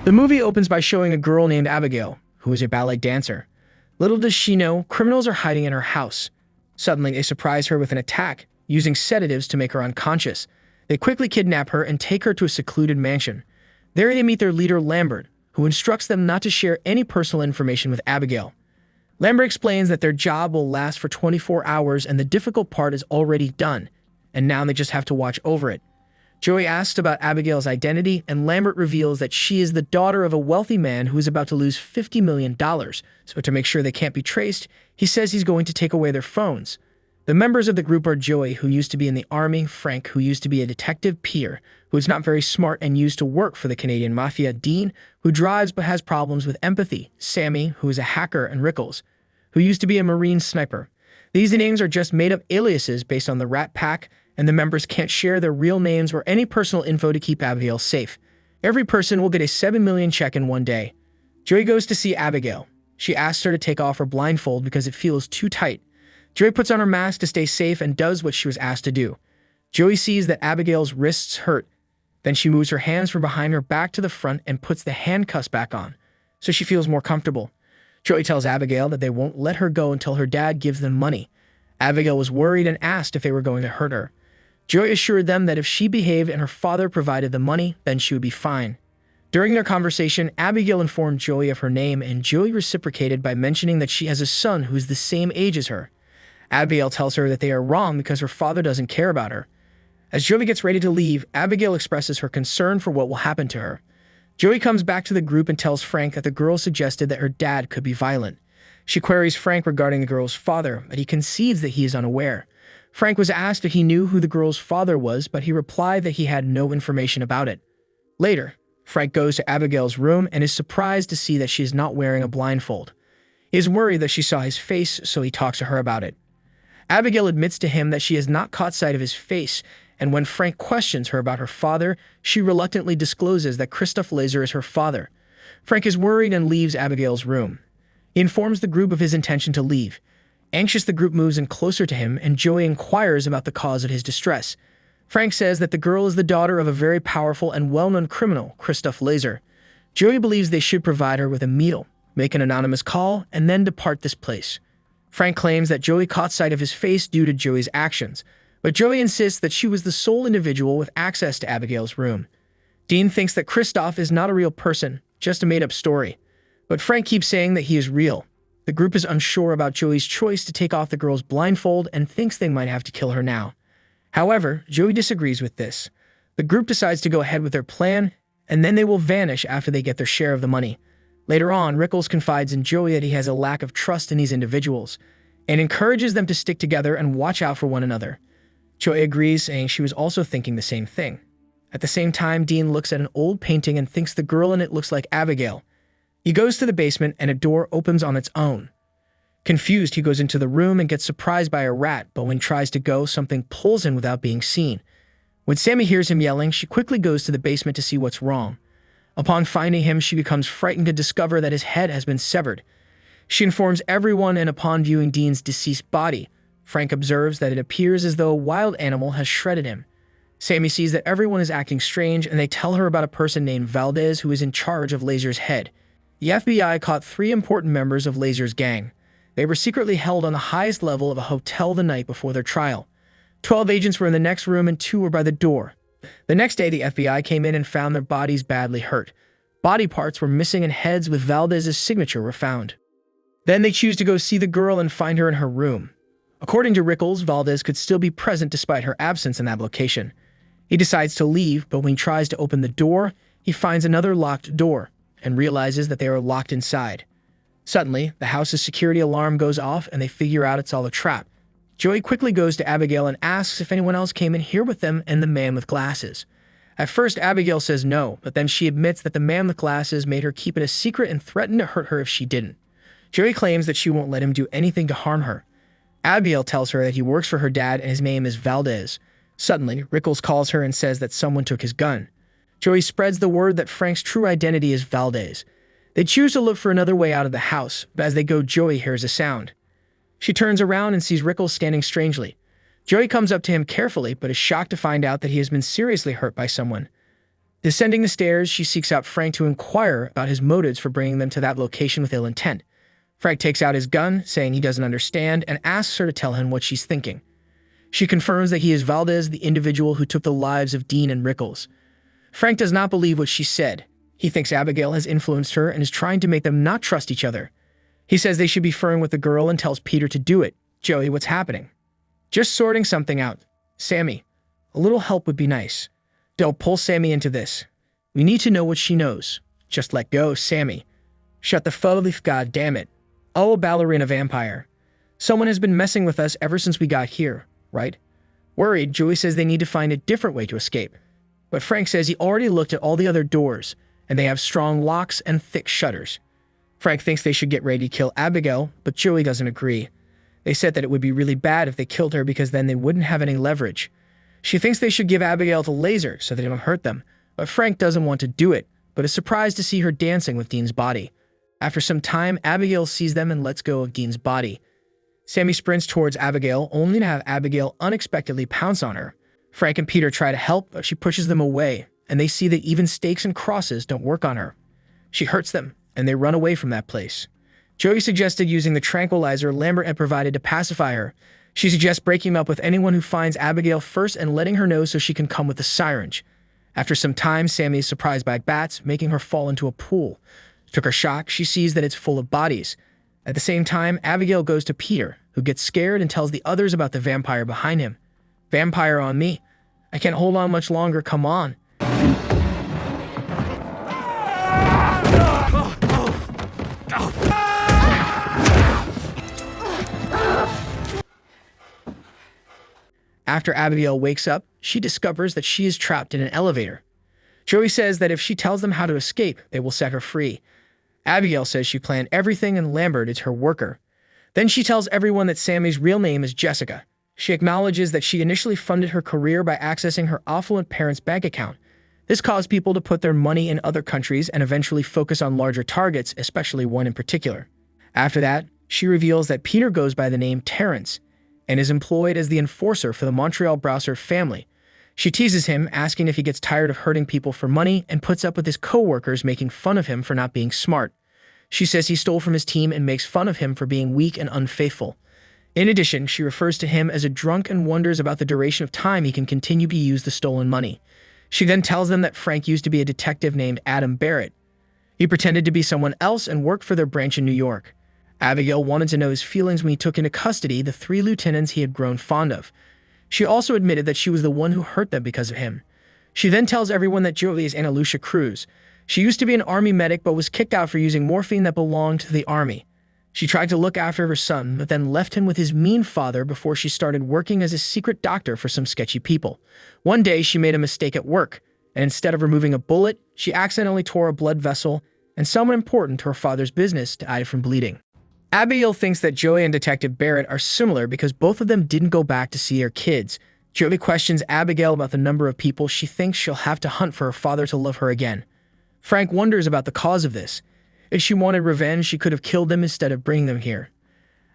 The movie opens by showing a girl named Abigail, who is a ballet dancer. Little does she know, criminals are hiding in her house. Suddenly, they surprise her with an attack, using sedatives to make her unconscious. They quickly kidnap her and take her to a secluded mansion. There they meet their leader, Lambert, who instructs them not to share any personal information with Abigail. Lambert explains that their job will last for 24 hours and the difficult part is already done, and now they just have to watch over it. Joey asks about Abigail's identity, and Lambert reveals that she is the daughter of a wealthy man who is about to lose $50 million. So to make sure they can't be traced, he says he's going to take away their phones. The members of the group are Joey, who used to be in the army, Frank, who used to be a detective, Peter, who is not very smart and used to work for the Canadian Mafia, Dean, who drives but has problems with empathy, Sammy, who is a hacker, and Rickles, who used to be a Marine sniper. These names are just made-up aliases based on the Rat Pack, and the members can't share their real names or any personal info to keep Abigail safe. Every person will get a $7 million check in one day. Joey goes to see Abigail. She asks her to take off her blindfold because it feels too tight. Joey puts on her mask to stay safe and does what she was asked to do. Joey sees that Abigail's wrists hurt. Then she moves her hands from behind her back to the front and puts the handcuffs back on, so she feels more comfortable. Joey tells Abigail that they won't let her go until her dad gives them money. Abigail was worried and asked if they were going to hurt her. Joey assured them that if she behaved and her father provided the money, then she would be fine. During their conversation, Abigail informed Joey of her name, and Joey reciprocated by mentioning that she has a son who is the same age as her. Abigail tells her that they are wrong because her father doesn't care about her. As Joey gets ready to leave, Abigail expresses her concern for what will happen to her. Joey comes back to the group and tells Frank that the girl suggested that her dad could be violent. She queries Frank regarding the girl's father, but he concedes that he is unaware. Frank was asked if he knew who the girl's father was, but he replied that he had no information about it. Later, Frank goes to Abigail's room and is surprised to see that she is not wearing a blindfold. He is worried that she saw his face, so he talks to her about it. Abigail admits to him that she has not caught sight of his face, and when Frank questions her about her father, she reluctantly discloses that Christophe Laser is her father. Frank is worried and leaves Abigail's room. He informs the group of his intention to leave. Anxious, the group moves in closer to him, and Joey inquires about the cause of his distress. Frank says that the girl is the daughter of a very powerful and well-known criminal, Christophe Laser. Joey believes they should provide her with a meal, make an anonymous call, and then depart this place. Frank claims that Joey caught sight of his face due to Joey's actions, but Joey insists that she was the sole individual with access to Abigail's room. Dean thinks that Christophe is not a real person, just a made-up story, but Frank keeps saying that he is real. The group is unsure about Joey's choice to take off the girl's blindfold and thinks they might have to kill her now. However, Joey disagrees with this. The group decides to go ahead with their plan, and then they will vanish after they get their share of the money. Later on, Rickles confides in Joey that he has a lack of trust in these individuals, and encourages them to stick together and watch out for one another. Joey agrees, saying she was also thinking the same thing. At the same time, Dean looks at an old painting and thinks the girl in it looks like Abigail. He goes to the basement and a door opens on its own. Confused, he goes into the room and gets surprised by a rat, but when he tries to go, something pulls him without being seen. When Sammy hears him yelling, she quickly goes to the basement to see what's wrong. Upon finding him, she becomes frightened to discover that his head has been severed. She informs everyone, and upon viewing Dean's deceased body, Frank observes that it appears as though a wild animal has shredded him. Sammy sees that everyone is acting strange, and they tell her about a person named Valdez who is in charge of Laser's head. The FBI caught 3 important members of Laser's gang. They were secretly held on the highest level of a hotel the night before their trial. 12 agents were in the next room and 2 were by the door. The next day, the FBI came in and found their bodies badly hurt. Body parts were missing and heads with Valdez's signature were found. Then they choose to go see the girl and find her in her room. According to Rickles, Valdez could still be present despite her absence in that location. He decides to leave, but when he tries to open the door, he finds another locked door and realizes that they are locked inside. Suddenly, the house's security alarm goes off and they figure out it's all a trap. Joey quickly goes to Abigail and asks if anyone else came in here with them and the man with glasses. At first, Abigail says no, but then she admits that the man with glasses made her keep it a secret and threatened to hurt her if she didn't. Joey claims that she won't let him do anything to harm her. Abigail tells her that he works for her dad and his name is Valdez. Suddenly, Rickles calls her and says that someone took his gun. Joey spreads the word that Frank's true identity is Valdez. They choose to look for another way out of the house, but as they go, Joey hears a sound. She turns around and sees Rickles standing strangely. Joey comes up to him carefully, but is shocked to find out that he has been seriously hurt by someone. Descending the stairs, she seeks out Frank to inquire about his motives for bringing them to that location with ill intent. Frank takes out his gun, saying he doesn't understand, and asks her to tell him what she's thinking. She confirms that he is Valdez, the individual who took the lives of Dean and Rickles. Frank does not believe what she said. He thinks Abigail has influenced her and is trying to make them not trust each other. He says they should be firm with the girl and tells Peter to do it. Joey, what's happening? Just sorting something out. Sammy, a little help would be nice. Don't pull Sammy into this. We need to know what she knows. Just let go, Sammy. Shut the fuck, god damn it. Oh, ballerina vampire. Someone has been messing with us ever since we got here, right? Worried, Joey says they need to find a different way to escape. But Frank says he already looked at all the other doors, and they have strong locks and thick shutters. Frank thinks they should get ready to kill Abigail, but Joey doesn't agree. They said that it would be really bad if they killed her because then they wouldn't have any leverage. She thinks they should give Abigail the laser so they don't hurt them, but Frank doesn't want to do it, but is surprised to see her dancing with Dean's body. After some time, Abigail sees them and lets go of Dean's body. Sammy sprints towards Abigail, only to have Abigail unexpectedly pounce on her. Frank and Peter try to help, but she pushes them away, and they see that even stakes and crosses don't work on her. She hurts them, and they run away from that place. Joey suggested using the tranquilizer Lambert had provided to pacify her. She suggests breaking him up with anyone who finds Abigail first and letting her know so she can come with the syringe. After some time, Sammy is surprised by bats, making her fall into a pool. To her shock, she sees that it's full of bodies. At the same time, Abigail goes to Peter, who gets scared and tells the others about the vampire behind him. Vampire on me. I can't hold on much longer, come on. After Abigail wakes up, she discovers that she is trapped in an elevator. Joey says that if she tells them how to escape, they will set her free. Abigail says she planned everything and Lambert is her worker. Then she tells everyone that Sammy's real name is Jessica. She acknowledges that she initially funded her career by accessing her affluent parents' bank account. This caused people to put their money in other countries and eventually focus on larger targets, especially one in particular. After that, she reveals that Peter goes by the name Terrence and is employed as the enforcer for the Montreal Browser family. She teases him, asking if he gets tired of hurting people for money, and puts up with his co-workers making fun of him for not being smart. She says he stole from his team and makes fun of him for being weak and unfaithful. In addition, she refers to him as a drunk and wonders about the duration of time he can continue to use the stolen money. She then tells them that Frank used to be a detective named Adam Barrett. He pretended to be someone else and worked for their branch in New York. Abigail wanted to know his feelings when he took into custody the 3 lieutenants he had grown fond of. She also admitted that she was the one who hurt them because of him. She then tells everyone that Joey is Ana Lucia Cruz. She used to be an army medic but was kicked out for using morphine that belonged to the army. She tried to look after her son, but then left him with his mean father before she started working as a secret doctor for some sketchy people. One day, she made a mistake at work, and instead of removing a bullet, she accidentally tore a blood vessel and someone important to her father's business died from bleeding. Abigail thinks that Joey and Detective Barrett are similar because both of them didn't go back to see their kids. Joey questions Abigail about the number of people she thinks she'll have to hunt for her father to love her again. Frank wonders about the cause of this. If she wanted revenge, she could have killed them instead of bringing them here.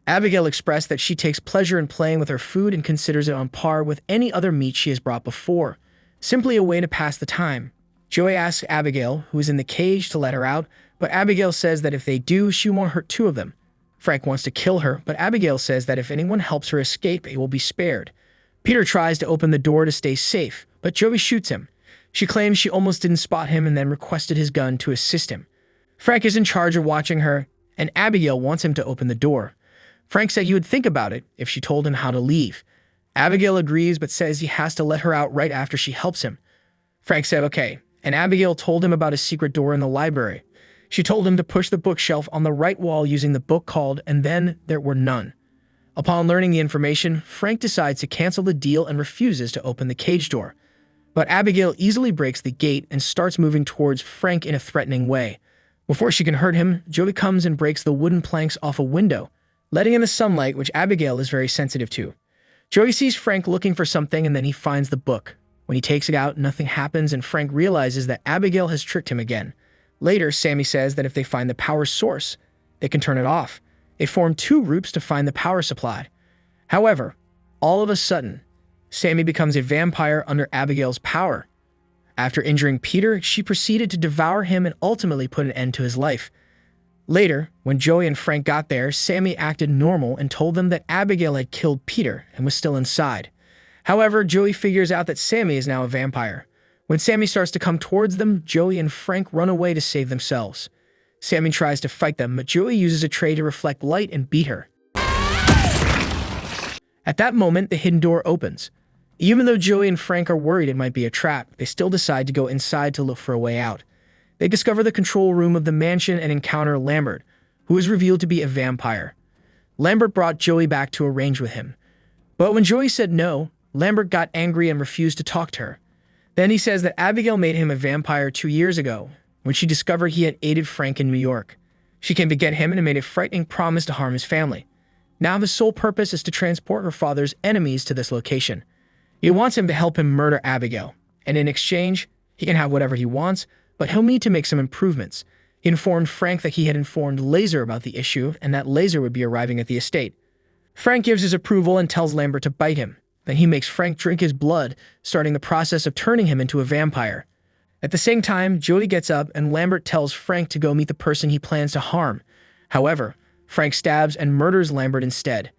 Abigail expressed that she takes pleasure in playing with her food and considers it on par with any other meat she has brought before, simply a way to pass the time. Joey asks Abigail, who is in the cage, to let her out, but Abigail says that if they do, she won't hurt 2 of them. Frank wants to kill her, but Abigail says that if anyone helps her escape, it will be spared. Peter tries to open the door to stay safe, but Joey shoots him. She claims she almost didn't spot him and then requested his gun to assist him. Frank is in charge of watching her, and Abigail wants him to open the door. Frank said he would think about it if she told him how to leave. Abigail agrees but says he has to let her out right after she helps him. Frank said okay, and Abigail told him about a secret door in the library. She told him to push the bookshelf on the right wall using the book called And Then There Were None. Upon learning the information, Frank decides to cancel the deal and refuses to open the cage door. But Abigail easily breaks the gate and starts moving towards Frank in a threatening way. Before she can hurt him, Joey comes and breaks the wooden planks off a window, letting in the sunlight, which Abigail is very sensitive to. Joey sees Frank looking for something and then he finds the book. When he takes it out, nothing happens and Frank realizes that Abigail has tricked him again. Later, Sammy says that if they find the power source, they can turn it off. They form 2 groups to find the power supply. However, all of a sudden, Sammy becomes a vampire under Abigail's power. After injuring Peter, she proceeded to devour him and ultimately put an end to his life. Later, when Joey and Frank got there, Sammy acted normal and told them that Abigail had killed Peter and was still inside. However, Joey figures out that Sammy is now a vampire. When Sammy starts to come towards them, Joey and Frank run away to save themselves. Sammy tries to fight them, but Joey uses a tray to reflect light and beat her. At that moment, the hidden door opens. Even though Joey and Frank are worried it might be a trap, they still decide to go inside to look for a way out. They discover the control room of the mansion and encounter Lambert, who is revealed to be a vampire. Lambert brought Joey back to arrange with him. But when Joey said no, Lambert got angry and refused to talk to her. Then he says that Abigail made him a vampire 2 years ago, when she discovered he had aided Frank in New York. She came to get him and made a frightening promise to harm his family. Now his sole purpose is to transport her father's enemies to this location. He wants him to help him murder Abigail, and in exchange, he can have whatever he wants, but he'll need to make some improvements. He informed Frank that he had informed Laser about the issue and that Laser would be arriving at the estate. Frank gives his approval and tells Lambert to bite him. Then he makes Frank drink his blood, starting the process of turning him into a vampire. At the same time, Joey gets up and Lambert tells Frank to go meet the person he plans to harm. However, Frank stabs and murders Lambert instead.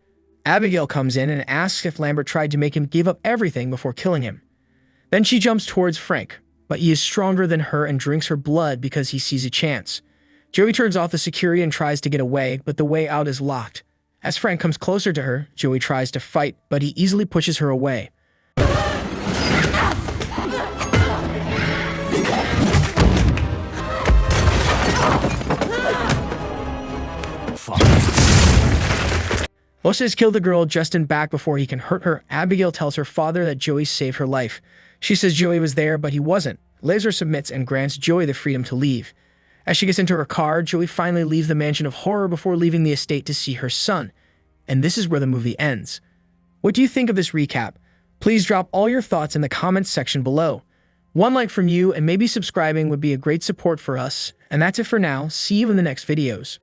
Abigail comes in and asks if Lambert tried to make him give up everything before killing him. Then she jumps towards Frank, but he is stronger than her and drinks her blood because he sees a chance. Joey turns off the security and tries to get away, but the way out is locked. As Frank comes closer to her, Joey tries to fight, but he easily pushes her away. Los has killed the girl just in back before he can hurt her. Abigail tells her father that Joey saved her life. She says Joey was there, but he wasn't. Laser submits and grants Joey the freedom to leave. As she gets into her car, Joey finally leaves the mansion of horror before leaving the estate to see her son. And this is where the movie ends. What do you think of this recap? Please drop all your thoughts in the comments section below. One like from you and maybe subscribing would be a great support for us. And that's it for now. See you in the next videos.